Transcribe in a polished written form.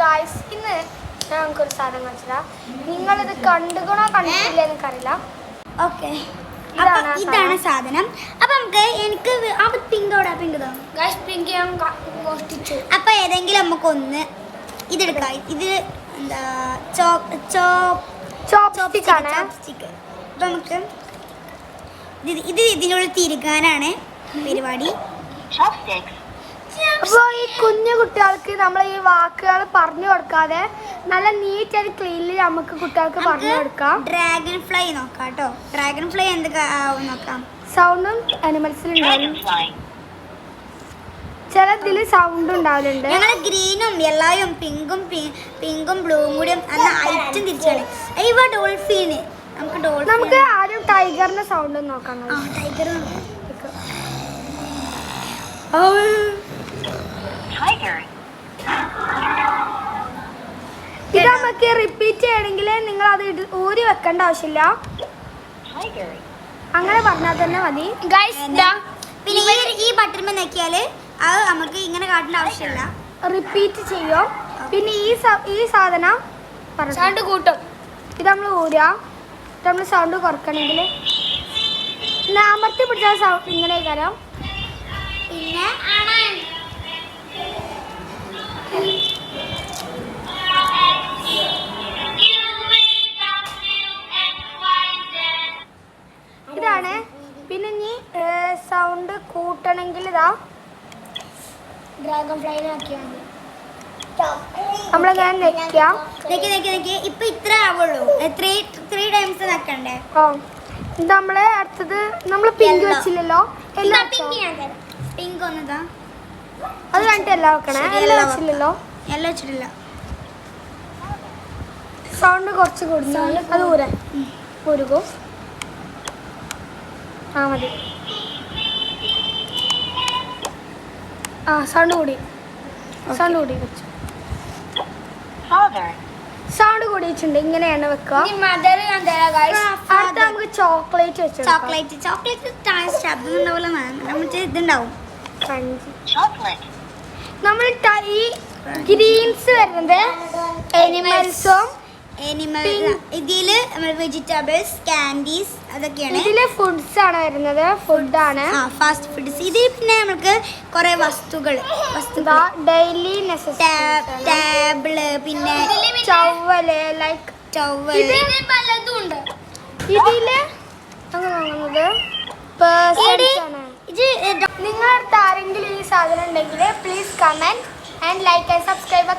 Guys ഇന്ന് ഞങ്ങൾക്കൊരു സാധനം കാണിച്ചതാ. നിങ്ങളിത് കണ്ടുകണോ കണ്ടിട്ടില്ല എനിക്കറിയില്ല. ഓക്കെ, ഇതാണ് സാധനം. അപ്പൊ നമുക്ക് എനിക്ക് മോഷ്ടിച്ചു. അപ്പൊ ഏതെങ്കിലും നമുക്കൊന്ന് ഇതെടുക്കാം. ഇത് എന്താ ചോപ്സ്റ്റിക് ആണ്. അപ്പൊ നമുക്ക് ഇത് ഇതിനുള്ളിൽ തിരുകാനാണ് പരിപാടി. അപ്പോൾ ഈ കുഞ്ഞു കുട്ടികൾക്ക് നമ്മൾ ഈ വാക്കുകൾ പറഞ്ഞു കൊടുക്കാതെ നല്ല നീറ്റ് ആൻഡ് ക്ലീനിൽ നമുക്ക് കുട്ടികൾക്ക് പറഞ്ഞു കൊടുക്കാം. ഡ്രാഗൺ ഫ്ലൈ നോക്കാം കേട്ടോ. ഡ്രാഗൺ ഫ്ലൈ എന്തൊക്കെ ആവും നോക്കാം. സൗണ്ടും അനിമൽസിലുണ്ടാവും, ചിലതിൽ സൗണ്ട് ഉണ്ടാവലുണ്ട്. ഞങ്ങൾ ഗ്രീനും യെല്ലോയും പിങ്കും ബ്ലൂവും കൂടി ഐറ്റം തിരിച്ചാണ്. ഇവ ഡോൾഫിന് നമുക്ക് ആദ്യം ടൈഗറിന്റെ സൗണ്ട് നോക്കാം. ടൈഗർ ഇത് നമുക്ക് റിപ്പീറ്റ് ചെയ്യണമെങ്കിൽ നിങ്ങൾ അത് ഊരി വെക്കേണ്ട ആവശ്യമില്ല, അങ്ങനെ പറഞ്ഞാൽ തന്നെ മതി. പിന്നെ ഈ ബട്ടൺ നോക്കിയാൽ അത് നമുക്ക് ഇങ്ങനെ കാട്ടേണ്ട ആവശ്യമില്ല, റിപ്പീറ്റ് ചെയ്യും. പിന്നെ ഈ സാധനം സൗണ്ട് കൂട്ടും. ഇത് നമ്മൾ ഊരുക, നമ്മൾ സൗണ്ട് കുറക്കണമെങ്കിൽ അമർത്തി പിടിച്ചാൽ സൗണ്ട് ഇങ്ങനെ കയറാം. പിന്നെ ഇതാണ്. പിന്നെ ഇനി സൗണ്ട് കൂട്ടണമെങ്കിൽ ഇതാ ഡ്രാഗൺ ഫ്ലൈ ആക്കിയാണ് നമ്മളിങ്ങനെ നെക്കാം. ഇപ്പൊ ഇത്ര ആവുള്ളൂ. 3 ടൈംസ് നക്കണ്ടേ? ഇത് നമ്മള് അടുത്തത് നമ്മൾ പിങ്ക് വെച്ചില്ലല്ലോ, പിങ്ക് ഒന്നതാ അത് കണ്ടിട്ട് എല്ലാം വെക്കണേ. എല്ലാം വെച്ചില്ലല്ലോ, എല്ലാം വെച്ചിട്ടില്ല. സൗണ്ട് കുറച്ച് കൂടുന്നു, അത് ഊരുകോ. ആ മതി. സൗണ്ട് കൂടി വെച്ചു. സൗണ്ട് കൂടിയിട്ടുണ്ട്. ഇങ്ങനെയാണ് വെക്കുക. അടുത്ത നമുക്ക് ചോക്ലേറ്റ് വെച്ചു. ചോക്ലേറ്റ് ശബ്ദം ഉണ്ടാവില്ല, ഇതുണ്ടാവും. നമ്മൾ ഈ ഗ്രീൻസ് വരുന്നത് എനിമൽസും ഇതില് വെജിറ്റബിൾസ്, കാൻഡീസ് അതൊക്കെയാണ്. ഇതില് ഫുഡ്സ് ആണ് വരുന്നത്, ഫുഡാണ്, ഫാസ്റ്റ് ഫുഡ്സ്. ഇതിൽ പിന്നെ നമുക്ക് കുറെ വസ്തുക്കൾ ഡെയിലി നെസസിറ്റി, ടേബിള്, പിന്നെ ചവ്വല്, ലൈക്ക് ചവ്വല് പലതും ഉണ്ട്. ഇതില് പേഴ്സൺസ് ആണ്. നിങ്ങളുടെ ആരെങ്കിലും ഈ സാധനം ഉണ്ടെങ്കിൽ please comment and like and subscribe.